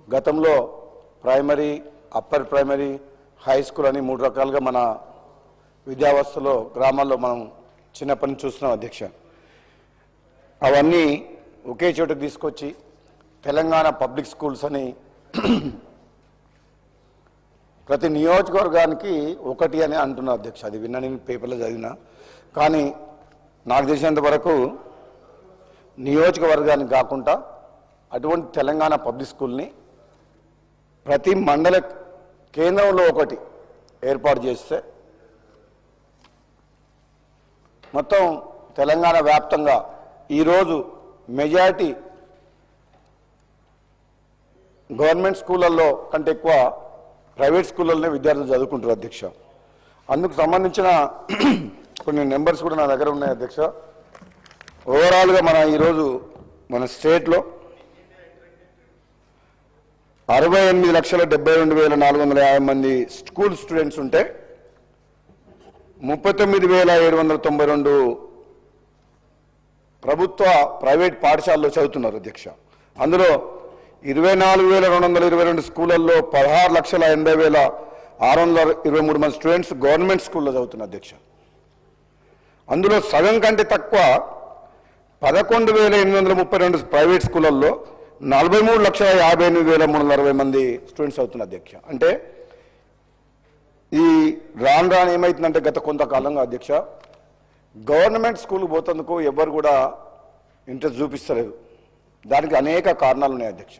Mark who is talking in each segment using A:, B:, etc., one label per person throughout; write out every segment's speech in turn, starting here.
A: గతంలో primary, upper primary, high school అని మూడు రకాలుగా మన విద్యావస్థలో గ్రామాల్లో మనం చిన్నప్పటి నుంచి చూస్తున్నాం అధ్యక్ష. అవన్నీ ఒకే చోట తీసుకొచ్చి తెలంగాణ పబ్లిక్ స్కూల్స్ అని ప్రతి నియోజకవర్గానికి ఒకటి అని అంటున్నా అధ్యక్ష. అది విన్నా, నేను పేపర్లో చదివినా. కానీ నాకు తెలిసినంత వరకు నియోజకవర్గానికి కాకుండా అటువంటి తెలంగాణ పబ్లిక్ స్కూల్ని ప్రతి మండల కేంద్రంలో ఒకటి ఏర్పాటు చేస్తే మొత్తం తెలంగాణ వ్యాప్తంగా ఈరోజు మెజారిటీ గవర్నమెంట్ స్కూళ్ళల్లో కంటే ఎక్కువ ప్రైవేట్ స్కూళ్ళలోనే విద్యార్థులు చదువుకుంటారు అధ్యక్ష. అందుకు సంబంధించిన కొన్ని నెంబర్స్ కూడా నా దగ్గర ఉన్నాయి అధ్యక్ష. ఓవరాల్గా ఈరోజు మన స్టేట్లో 68,72,450 మంది స్కూల్ స్టూడెంట్స్ ఉంటే 39,792 ప్రభుత్వ ప్రైవేట్ పాఠశాలలో చదువుతున్నారు అధ్యక్ష. అందులో 24,222 స్కూళ్ళల్లో 16,80,623 మంది స్టూడెంట్స్ గవర్నమెంట్ స్కూల్లో చదువుతున్నారు అధ్యక్ష. అందులో సగం కంటే తక్కువ 11,832 ప్రైవేట్ స్కూళ్ళల్లో 43,58,360 మంది స్టూడెంట్స్ అవుతున్నారు అధ్యక్ష. అంటే ఈ రాను ఏమవుతుందంటే గత కొంతకాలంగా అధ్యక్ష గవర్నమెంట్ స్కూల్కి పోతందుకు ఎవరు కూడా ఇంట్రెస్ట్ చూపిస్తలేదు. దానికి అనేక కారణాలు ఉన్నాయి అధ్యక్ష.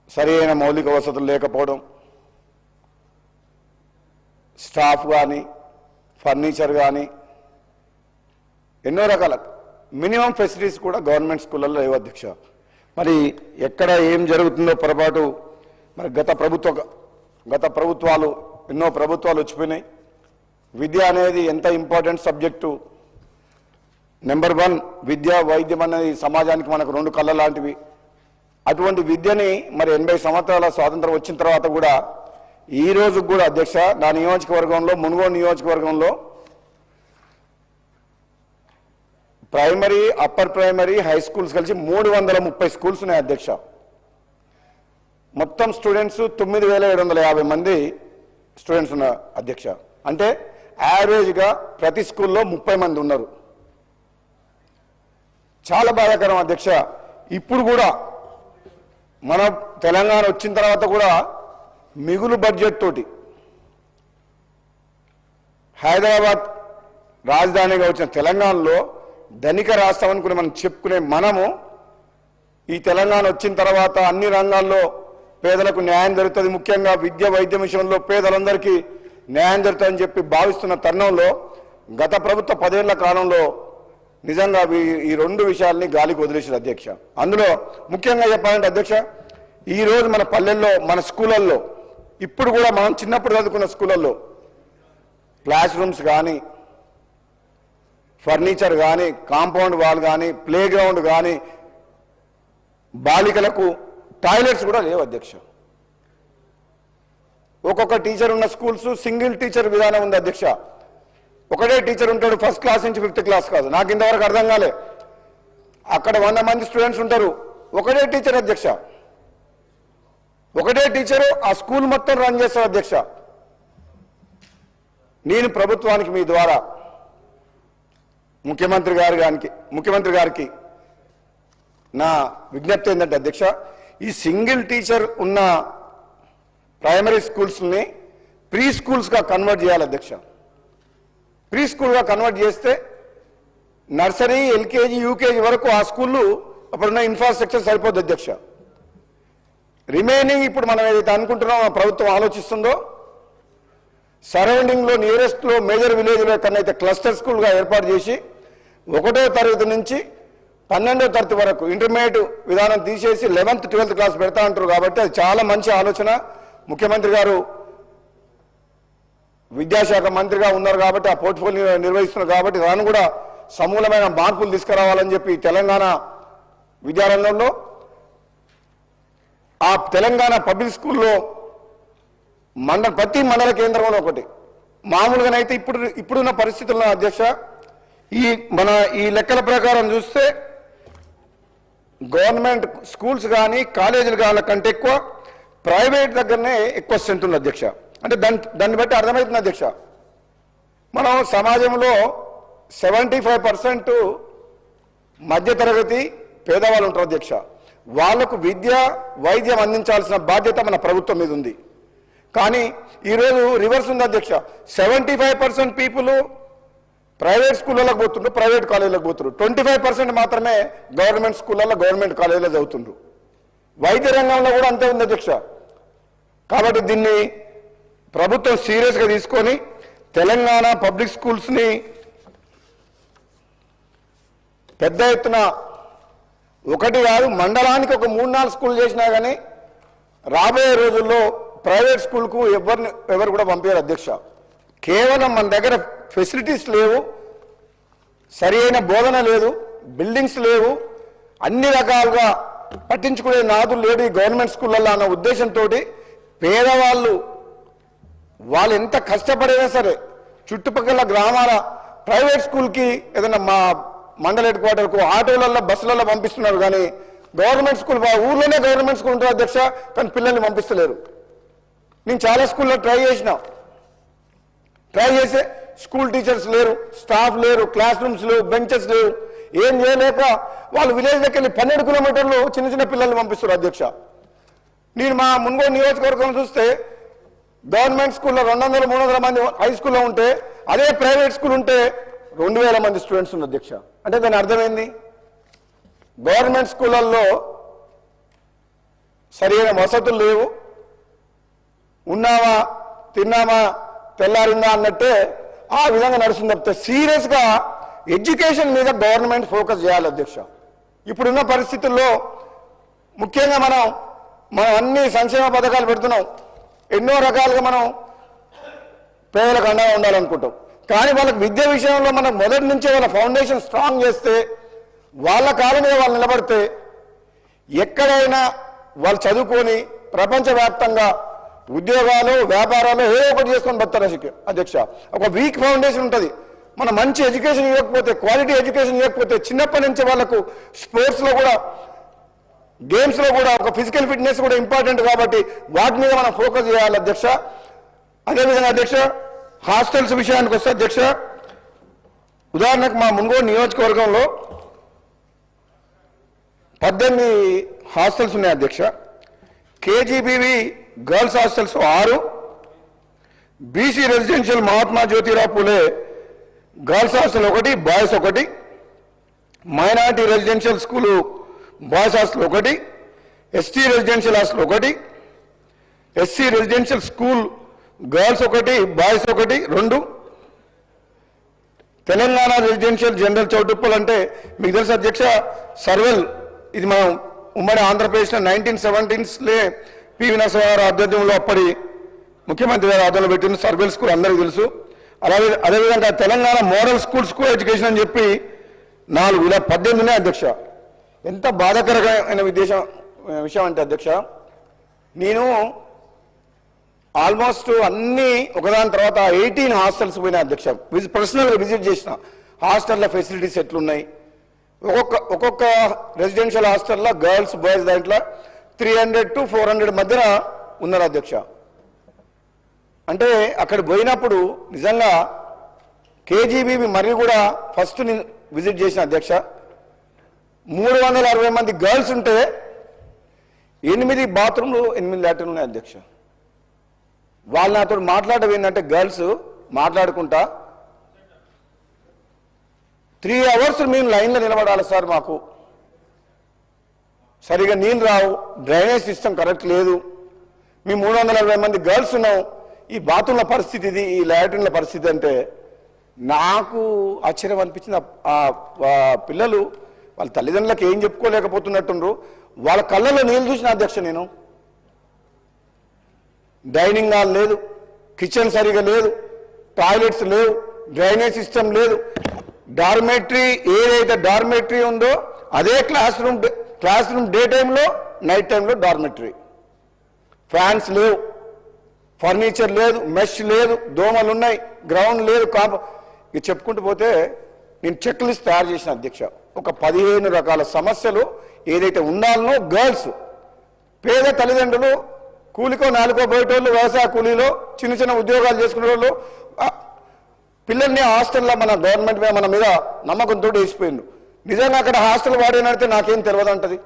A: సరైన మౌలిక వసతులు లేకపోవడం, స్టాఫ్ కానీ, ఫర్నిచర్ కానీ, ఎన్నో రకాల మినిమం ఫెసిలిటీస్ కూడా గవర్నమెంట్ స్కూళ్ళల్లో లేవు అధ్యక్ష. మరి ఎక్కడ ఏం జరుగుతుందో పొరపాటు. మరి గత ప్రభుత్వాలు ఎన్నో ప్రభుత్వాలు వచ్చిపోయినాయి. విద్య అనేది ఎంత ఇంపార్టెంట్ సబ్జెక్టు. నెంబర్ 1 విద్య, వైద్యం అనేది సమాజానికి మనకు రెండు కళ్ళ లాంటివి. అటువంటి విద్యని మరి 80 సంవత్సరాల స్వాతంత్రం వచ్చిన తర్వాత కూడా ఈ రోజు కూడా అధ్యక్ష నా నియోజకవర్గంలో, మునుగోడు నియోజకవర్గంలో primary, upper primary, high schools కలిసి 330 స్కూల్స్ ఉన్నాయి అధ్యక్ష. మొత్తం స్టూడెంట్స్ 9,750 మంది స్టూడెంట్స్ ఉన్నారు అధ్యక్ష. అంటే యావరేజ్గా ప్రతి స్కూల్లో 30 మంది ఉన్నారు. చాలా బాధాకరం అధ్యక్ష. ఇప్పుడు కూడా మన తెలంగాణ వచ్చిన తర్వాత కూడా మిగులు బడ్జెట్ తోటి హైదరాబాద్ రాజధానిగా వచ్చిన తెలంగాణలో ధనిక రాష్ట్రం అనుకుని మనం చెప్పుకునే మనము ఈ తెలంగాణ వచ్చిన తర్వాత అన్ని రంగాల్లో పేదలకు న్యాయం జరుగుతుంది, ముఖ్యంగా విద్య, వైద్యం విషయంలో పేదలందరికీ న్యాయం జరుగుతుందని చెప్పి భావిస్తున్న తరుణంలో గత ప్రభుత్వ 10 ఏళ్ల కాలంలో నిజంగా ఈ రెండు విషయాల్ని గాలికి వదిలేసారు అధ్యక్ష. అందులో ముఖ్యంగా చెప్పాలంటే అధ్యక్ష, ఈరోజు మన పల్లెల్లో, మన స్కూళ్ళల్లో, ఇప్పుడు కూడా మనం చిన్నప్పుడు చదువుకున్న స్కూళ్ళల్లో క్లాస్ రూమ్స్ కానీ, ఫర్నిచర్ కానీ, కాంపౌండ్ వాల్ కానీ, ప్లే గ్రౌండ్ కానీ, బాలికలకు టాయిలెట్స్ కూడా లేవు అధ్యక్ష. ఒక్కొక్క టీచర్ ఉన్న స్కూల్స్ సింగిల్ టీచర్ విధానం ఉంది అధ్యక్ష. ఒకటే టీచర్ ఉంటాడు, ఫస్ట్ క్లాస్ నుంచి 5th క్లాస్ కాదు. నాకు ఇంతవరకు అర్థం కాలే. అక్కడ 100 మంది స్టూడెంట్స్ ఉంటారు, ఒకటే టీచర్ అధ్యక్ష. ఒకటే టీచరు ఆ స్కూల్ మొత్తం రన్ చేస్తారు అధ్యక్ష. నేను ప్రభుత్వానికి మీ ద్వారా ముఖ్యమంత్రి గారికి నా విజ్ఞప్తి ఏంటంటే అధ్యక్ష, ఈ సింగిల్ టీచర్ ఉన్న ప్రైమరీ స్కూల్స్ని ప్రీ స్కూల్స్గా కన్వర్ట్ చేయాలి అధ్యక్ష. ప్రీ స్కూల్గా కన్వర్ట్ చేస్తే నర్సరీ, ఎల్కేజీ, యూకేజీ వరకు ఆ స్కూళ్ళు అప్పుడున్న ఇన్ఫ్రాస్ట్రక్చర్ సరిపోద్ది అధ్యక్ష. రిమైనింగ్ ఇప్పుడు మనం ఏదైతే అనుకుంటున్నామో ప్రభుత్వం ఆలోచిస్తుందో సరౌండింగ్లో నియరెస్ట్లో మేజర్ విలేజ్లో ఎక్కడైతే క్లస్టర్ స్కూల్గా ఏర్పాటు చేసి 1వ తరగతి నుంచి 12వ తరగతి వరకు ఇంటర్మీడియట్ విధానం తీసేసి 11th, 12th క్లాస్ పెడతా అంటారు. కాబట్టి అది చాలా మంచి ఆలోచన. ముఖ్యమంత్రి గారు విద్యాశాఖ మంత్రిగా ఉన్నారు కాబట్టి ఆ పోర్ట్ఫోలియో నిర్వహిస్తున్నారు కాబట్టి దాన్ని కూడా సమూలమైన మార్పులు తీసుకురావాలని చెప్పి తెలంగాణ విద్యారంగంలో ఆ తెలంగాణ పబ్లిక్ స్కూల్లో ప్రతి మండల కేంద్రంలో ఒకటి. మామూలుగానైతే ఇప్పుడున్న పరిస్థితుల్లో అధ్యక్ష ఈ లెక్కల ప్రకారం చూస్తే గవర్నమెంట్ స్కూల్స్ కానీ కాలేజీలు కానీ కంటే ఎక్కువ ప్రైవేట్ దగ్గరనే ఎక్కువ స్ట్రెంత్ ఉంది అధ్యక్ష. అంటే దాన్ని బట్టి అర్థమవుతుంది అధ్యక్ష, మనం సమాజంలో 75% మధ్యతరగతి పేదవాళ్ళు ఉంటారు అధ్యక్ష. వాళ్లకు విద్య వైద్యం అందించాల్సిన బాధ్యత మన ప్రభుత్వం మీద ఉంది. కానీ ఈరోజు రివర్స్ ఉంది అధ్యక్ష. 75% పీపుల్ ప్రైవేట్ స్కూళ్ళకి పోతుండ్రు, ప్రైవేట్ కాలేజీలకు పోతుండ్రు. 25% మాత్రమే గవర్నమెంట్ స్కూళ్ళల్లో గవర్నమెంట్ కాలేజీలో చదువుతుండ్రు. వైద్య రంగంలో కూడా అంతే ఉంది అధ్యక్ష. కాబట్టి దీన్ని ప్రభుత్వం సీరియస్గా తీసుకొని తెలంగాణ పబ్లిక్ స్కూల్స్ని పెద్ద ఎత్తున ఒకటి కాదు మండలానికి ఒక 3-4 స్కూల్ చేసినా కానీ రాబోయే రోజుల్లో ప్రైవేట్ స్కూల్కు ఎవరు కూడా పంపించారు అధ్యక్ష. కేవలం మన దగ్గర ఫెసిలిటీస్ లేవు, సరి అయిన బోధన లేదు, బిల్డింగ్స్ లేవు, అన్ని రకాలుగా పట్టించుకునే నాదులు లేడు ఈ గవర్నమెంట్ స్కూళ్ళల్లో అన్న ఉద్దేశంతో పేదవాళ్ళు వాళ్ళు ఎంత కష్టపడైనా సరే చుట్టుపక్కల గ్రామాల ప్రైవేట్ స్కూల్కి ఏదైనా మా మండల హెడ్ క్వార్టర్కు ఆటోలలో బస్సులలో పంపిస్తున్నారు. కానీ గవర్నమెంట్ స్కూల్ ఊర్లోనే గవర్నమెంట్ స్కూల్ ఉంటుంది అధ్యక్ష, కానీ పిల్లల్ని పంపిస్తలేరు. నేను చాలా స్కూల్లో ట్రై చేసే స్కూల్ టీచర్స్ లేరు, స్టాఫ్ లేరు, క్లాస్ రూమ్స్ లేవు, బెంచెస్ లేవు. ఏం చేయలేక వాళ్ళు విలేజ్ దగ్గర వెళ్ళి 12 కిలోమీటర్లు చిన్న చిన్న పిల్లల్ని పంపిస్తారు అధ్యక్ష. నేను మా మున్గోడు నియోజకవర్గం చూస్తే గవర్నమెంట్ స్కూల్లో 200-300 మంది హై స్కూల్లో ఉంటే అదే ప్రైవేట్ స్కూల్ ఉంటే 2000 మంది స్టూడెంట్స్ ఉంది అధ్యక్ష. అంటే దాని అర్థమైంది, గవర్నమెంట్ స్కూళ్ళల్లో సరైన వసతులు లేవు, ఉన్నామా తిన్నామా తెల్లారిందా అన్నట్టే ఆ విధంగా నడుస్తుంది తప్పితే సీరియస్గా ఎడ్యుకేషన్ మీద గవర్నమెంట్ ఫోకస్ చేయాలి అధ్యక్ష. ఇప్పుడున్న పరిస్థితుల్లో ముఖ్యంగా మనం అన్ని సంక్షేమ పథకాలు పెడుతున్నాం, ఎన్నో రకాలుగా మనం పేదలకు అండగా ఉండాలనుకుంటాం. కానీ వాళ్ళకి విద్య విషయంలో మనం మొదటి నుంచే వాళ్ళ ఫౌండేషన్ స్ట్రాంగ్ చేస్తే, వాళ్ళ కాలం మీద వాళ్ళు నిలబడితే ఎక్కడైనా వాళ్ళు చదువుకొని ప్రపంచవ్యాప్తంగా ఉద్యోగాలు వ్యాపారాలు ఏదో ఒకటి చేసుకొని బతారు అధ్యక్ష. ఒక వీక్ ఫౌండేషన్ ఉంటుంది. మనం మంచి ఎడ్యుకేషన్ ఇవ్వకపోతే, క్వాలిటీ ఎడ్యుకేషన్ ఇవ్వకపోతే చిన్నప్పటి నుంచి వాళ్ళకు స్పోర్ట్స్లో కూడా గేమ్స్లో కూడా ఒక ఫిజికల్ ఫిట్నెస్ కూడా ఇంపార్టెంట్. కాబట్టి వాటి మీద మనం ఫోకస్ చేయాలి అధ్యక్ష. అదేవిధంగా అధ్యక్ష హాస్టల్స్ విషయానికి వస్తే అధ్యక్ష, ఉదాహరణకు మా మున్గోడు నియోజకవర్గంలో 18 హాస్టల్స్ ఉన్నాయి అధ్యక్ష. KGBV girls hostels 6, BC residential Mahatma Jyotirao Phule girls hostel 1, boys 1, minority residential school boys hostel 1, ST residential hostel 1, SC residential school girls 1, boys 1, 2, Telangana residential general Choutuppal అంటే మీకు తెలుసు అధ్యక్ష సర్వెల్. ఇది మనం ఉమ్మడి ఆంధ్రప్రదేశ్లో 1970s పివి నరసింహారావు ఆధ్వర్యంలో అప్పటి ముఖ్యమంత్రి గారి ఆధ్వర్యంలో పెట్టిన సర్వెల్ స్కూల్ అందరికీ తెలుసు. అదేవిధంగా తెలంగాణ మోడల్ స్కూల్ ఎడ్యుకేషన్ అని చెప్పి 4 ఇలా 18 ఉన్నాయి అధ్యక్ష. ఎంత బాధాకరమైన విషయం అంటే అధ్యక్ష, నేను ఆల్మోస్ట్ అన్ని ఒకదాని తర్వాత 18 హాస్టల్స్ పోయినా అధ్యక్ష. పర్సనల్గా విజిట్ చేసిన హాస్టల్లో ఫెసిలిటీస్ ఎట్లున్నాయి. ఒక్కొక్క రెసిడెన్షియల్ హాస్టల్లో గర్ల్స్ బాయ్స్ దాంట్లో 300 to 400 మధ్యన ఉన్నారు అధ్యక్ష. అంటే అక్కడ పోయినప్పుడు నిజంగా కేజీబీబీ మరి కూడా ఫస్ట్ నేను విజిట్ చేసిన అధ్యక్ష, 360 మంది గర్ల్స్ ఉంటే 8 బాత్రూమ్లు 8 లాట్రిన్లు ఉన్నాయి అధ్యక్ష. వాళ్ళు నాతో మాట్లాడడం ఏంటంటే గర్ల్స్ మాట్లాడుకుంటా 3 hours మేము లైన్లో నిలబడాలి సార్, మాకు సరిగా నీళ్ళు రావు, డ్రైనేజ్ సిస్టమ్ కరెక్ట్ లేదు, మేము 360 మంది గర్ల్స్ ఉన్నాం, ఈ బాత్రూమ్ల పరిస్థితి ఇది, ఈ లాట్రిన్ల పరిస్థితి అంటే నాకు ఆశ్చర్యం అనిపించింది. ఆ పిల్లలు వాళ్ళ తల్లిదండ్రులకు ఏం చెప్పుకోలేకపోతున్నట్టుండ్రు. వాళ్ళ కళ్ళల్లో నీళ్ళు చూసిన అధ్యక్ష నేను. డైనింగ్ హాల్ లేదు, కిచెన్ సరిగా లేదు, టాయిలెట్స్ లేవు, డ్రైనేజ్ సిస్టమ్ లేదు. డార్మెటరీ ఏదైతే డార్మెటరీ ఉందో అదే క్లాస్ రూమ్ డే టైంలో నైట్ టైంలో డార్మెటరీ. ఫ్యాన్స్ లేవు, ఫర్నిచర్ లేదు, మెష్ లేదు, దోమలు ఉన్నాయి, గ్రౌండ్ లేదు, ఇది చెప్పుకుంటూ పోతే నేను చెక్ లిస్ట్ తయారు చేసిన అధ్యక్ష. ఒక 15 రకాల సమస్యలు ఏదైతే ఉండాలనో గర్ల్స్ పేద తల్లిదండ్రులు కూలికో నాలుకో బయటోళ్ళు వ్యవసాయ కూలీలో చిన్న చిన్న ఉద్యోగాలు చేసుకునే వాళ్ళు పిల్లల్ని హాస్టల్లో మన గవర్నమెంట్ మన మీద నమ్మకంతో వేసిపోయిండు. నిజంగా అక్కడ హాస్టల్ వాడినడితే నాకేం తెలియదు అంటది.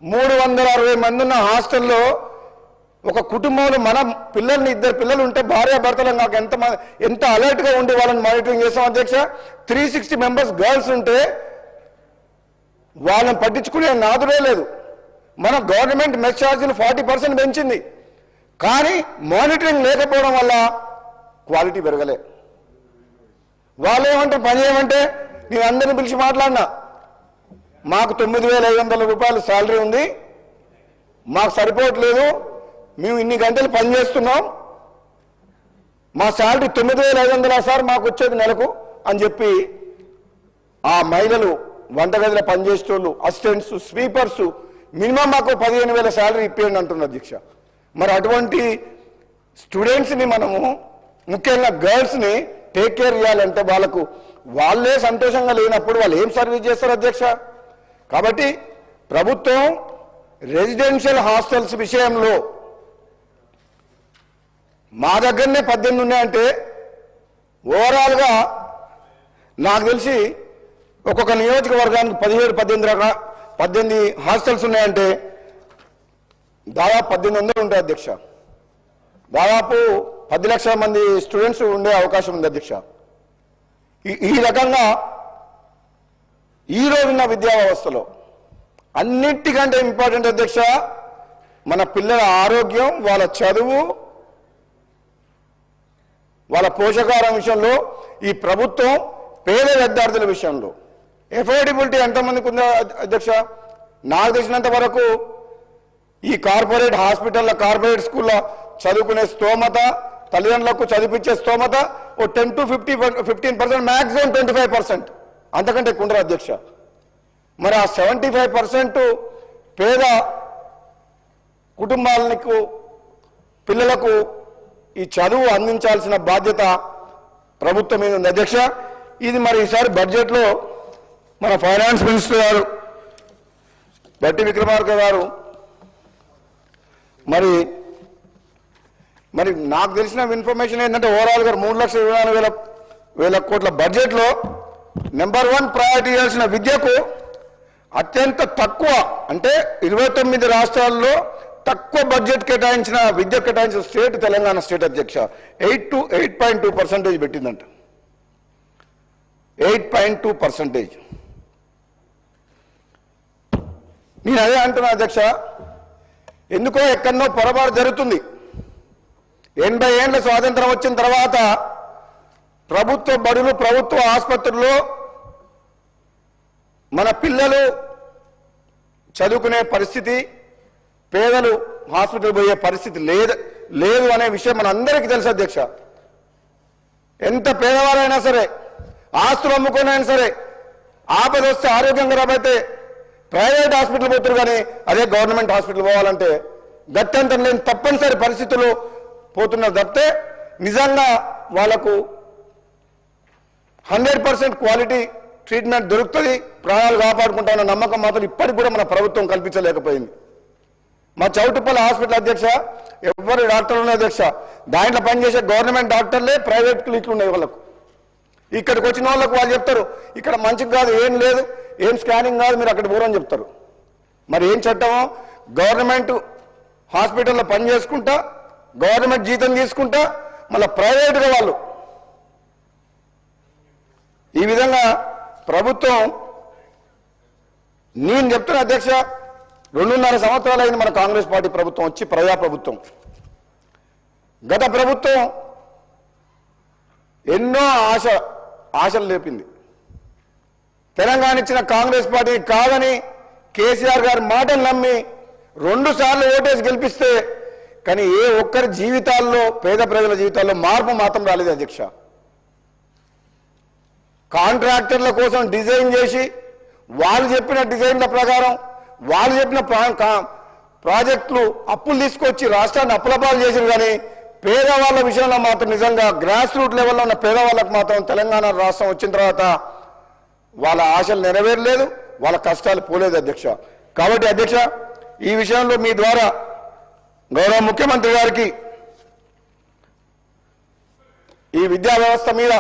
A: 360 మంది ఉన్న హాస్టల్లో ఒక కుటుంబంలో మన పిల్లల్ని 2 పిల్లలు ఉంటే భార్యాభర్తలు నాకు ఎంత అలర్ట్గా ఉండి వాళ్ళని మానిటరింగ్ చేస్తాం అధ్యక్ష. 360 మెంబర్స్ గర్ల్స్ ఉంటే వాళ్ళని పట్టించుకునే నాదుడే లేదు. మన గవర్నమెంట్ మెస్ ఛార్జీలు 40% పెంచింది, కానీ మానిటరింగ్ లేకపోవడం వల్ల క్వాలిటీ పెరగలే. వాళ్ళు ఏమంటారు, పని ఏమంటే నేను అందరిని పిలిచి మాట్లాడినా, మాకు 9,500 రూపాయలు శాలరీ ఉంది, మాకు సరిపోవట్లేదు, మేము ఇన్ని గంటలు పనిచేస్తున్నాం, మా శాలరీ 9,500 సార్ మాకు వచ్చేది నెలకు అని చెప్పి ఆ మహిళలు వంటగదిలో పనిచేసేటోళ్ళు అసిస్టెంట్స్ స్వీపర్స్ మినిమం మాకు 15,000 శాలరీ ఇప్పేయండి అంటున్నారు అధ్యక్ష. మరి అటువంటి స్టూడెంట్స్ని మనము ముఖ్యంగా గర్ల్స్ని టేక్ కేర్ చేయాలంటే వాళ్ళే సంతోషంగా లేనప్పుడు వాళ్ళు ఏం సర్వీస్ చేస్తారు అధ్యక్ష. కాబట్టి ప్రభుత్వం రెసిడెన్షియల్ హాస్టల్స్ విషయంలో మా దగ్గరనే 18 ఉన్నాయంటే ఓవరాల్గా నాకు తెలిసి ఒక్కొక్క నియోజకవర్గానికి 17-18 హాస్టల్స్ ఉన్నాయంటే దాదాపు 1800 ఉంటాయి అధ్యక్ష. దాదాపు 10 లక్షల మంది స్టూడెంట్స్ ఉండే అవకాశం ఉంది అధ్యక్ష. ఈ రకంగా ఈ రోజున్న విద్యా వ్యవస్థలో అన్నిటికంటే ఇంపార్టెంట్ అధ్యక్ష మన పిల్లల ఆరోగ్యం, వాళ్ళ చదువు, వాళ్ళ పోషకాహారం విషయంలో ఈ ప్రభుత్వం పేద విద్యార్థుల విషయంలో ఎఫోర్డబిలిటీ ఎంతమందికి ఉందో అధ్యక్ష. నాకు తెలిసినంత వరకు ఈ కార్పొరేట్ హాస్పిటల్లో కార్పొరేట్ స్కూల్లో చదువుకునే స్తోమత, తల్లిదండ్రులకు చదివించే స్తోమత ఓ 10 to 15%, మ్యాక్సిమం 25%, అంతకంటే ఎక్కువ ఉండరు అధ్యక్ష. మరి ఆ 75% పేద కుటుంబాలకు పిల్లలకు ఈ చదువు అందించాల్సిన బాధ్యత ప్రభుత్వం మీద ఉంది అధ్యక్ష. ఇది మరి ఈసారి బడ్జెట్లో మన ఫైనాన్స్ మినిస్టర్ గారు బట్టి విక్రమార్క గారు మరి నాకు తెలిసిన ఇన్ఫర్మేషన్ ఏంటంటే ఓవరాల్గా 3,24,000 కోట్ల బడ్జెట్లో నెంబర్ 1 ప్రయారిటీ చేయాల్సిన విద్యకు అత్యంత తక్కువ, అంటే 29 రాష్ట్రాల్లో తక్కువ బడ్జెట్ కేటాయించిన విద్య కేటాయించిన స్టేట్ తెలంగాణ స్టేట్ అధ్యక్ష. 8.2% పెట్టిందంట. 8.2%. నేను అదే అంటున్నా అధ్యక్ష, ఎందుకో ఎక్కడనో పొరపాటు జరుగుతుంది. 80 ఏళ్ల స్వాతంత్రం వచ్చిన తర్వాత ప్రభుత్వ బడులు, ప్రభుత్వ ఆసుపత్రుల్లో మన పిల్లలు చదువుకునే పరిస్థితి, పేదలు హాస్పిటల్ పోయే పరిస్థితి లేదు అనే విషయం మన అందరికీ తెలుసు అధ్యక్ష. ఎంత పేదవారైనా సరే, ఆస్తులు అమ్ముకునైనా సరే, ఆపద వస్తే ఆరోగ్యం ఖరాబ్ అయితే ప్రైవేట్ హాస్పిటల్ పోతారు, కానీ అదే గవర్నమెంట్ హాస్పిటల్ పోవాలంటే గత్యంతరం లేని తప్పనిసరి పరిస్థితులు పోతున్నారు తప్పితే నిజంగా వాళ్లకు 100% క్వాలిటీ ట్రీట్మెంట్ దొరుకుతుంది, ప్రాణాలు కాపాడుకుంటామన్న నమ్మకం మాత్రం ఇప్పటికి కూడా మన ప్రభుత్వం కల్పించలేకపోయింది. మా చౌటుపల్లి హాస్పిటల్ అధ్యక్ష ఎవరు డాక్టర్లు ఉన్నాయి అధ్యక్ష, దాంట్లో పనిచేసే గవర్నమెంట్ డాక్టర్లే ప్రైవేట్ క్లినిక్లు ఉన్నాయి వాళ్ళకు. ఇక్కడికి వచ్చిన వాళ్ళకు వాళ్ళు చెప్తారు ఇక్కడ మంచిగా కాదు, ఏం లేదు, ఏం స్కానింగ్ కాదు, మీరు అక్కడ పోరని చెప్తారు. మరి ఏం చట్టమో, గవర్నమెంట్ హాస్పిటల్లో పని చేసుకుంటా, గవర్నమెంట్ జీతం తీసుకుంటా, మళ్ళీ ప్రైవేట్గా వాళ్ళు ఈ విధంగా ప్రభుత్వం. నేను చెప్తున్నా అధ్యక్ష, 2.5 సంవత్సరాలు అయింది మన కాంగ్రెస్ పార్టీ ప్రభుత్వం వచ్చి, ప్రజాప్రభుత్వం. గత ప్రభుత్వం ఎన్నో ఆశలు లేపింది. తెలంగాణ ఇచ్చిన కాంగ్రెస్ పార్టీ కాదని కేసీఆర్ గారి మాటలు నమ్మి 2 సార్లు ఓటేసి గెలిపిస్తే, కానీ ఏ ఒక్కరి జీవితాల్లో, పేద ప్రజల జీవితాల్లో మార్పు మాత్రం రాలేదు అధ్యక్ష. కాంట్రాక్టర్ల కోసం డిజైన్ చేసి వాళ్ళు చెప్పిన డిజైన్ల ప్రకారం వాళ్ళు చెప్పిన ప్రాజెక్టులు అప్పులు తీసుకొచ్చి రాష్ట్రాన్ని అప్పులపాలు చేశారు, కానీ పేదవాళ్ళ విషయంలో మాత్రం నిజంగా గ్రాస్ రూట్ లెవెల్లో ఉన్న పేదవాళ్ళకు మాత్రం తెలంగాణ రాష్ట్రం వచ్చిన తర్వాత వాళ్ళ ఆశలు నెరవేరలేదు, వాళ్ళ కష్టాలు పోలేదు అధ్యక్ష. కాబట్టి అధ్యక్ష, ఈ విషయంలో మీ ద్వారా గౌరవ ముఖ్యమంత్రి గారికి ఈ విద్యా వ్యవస్థ మీద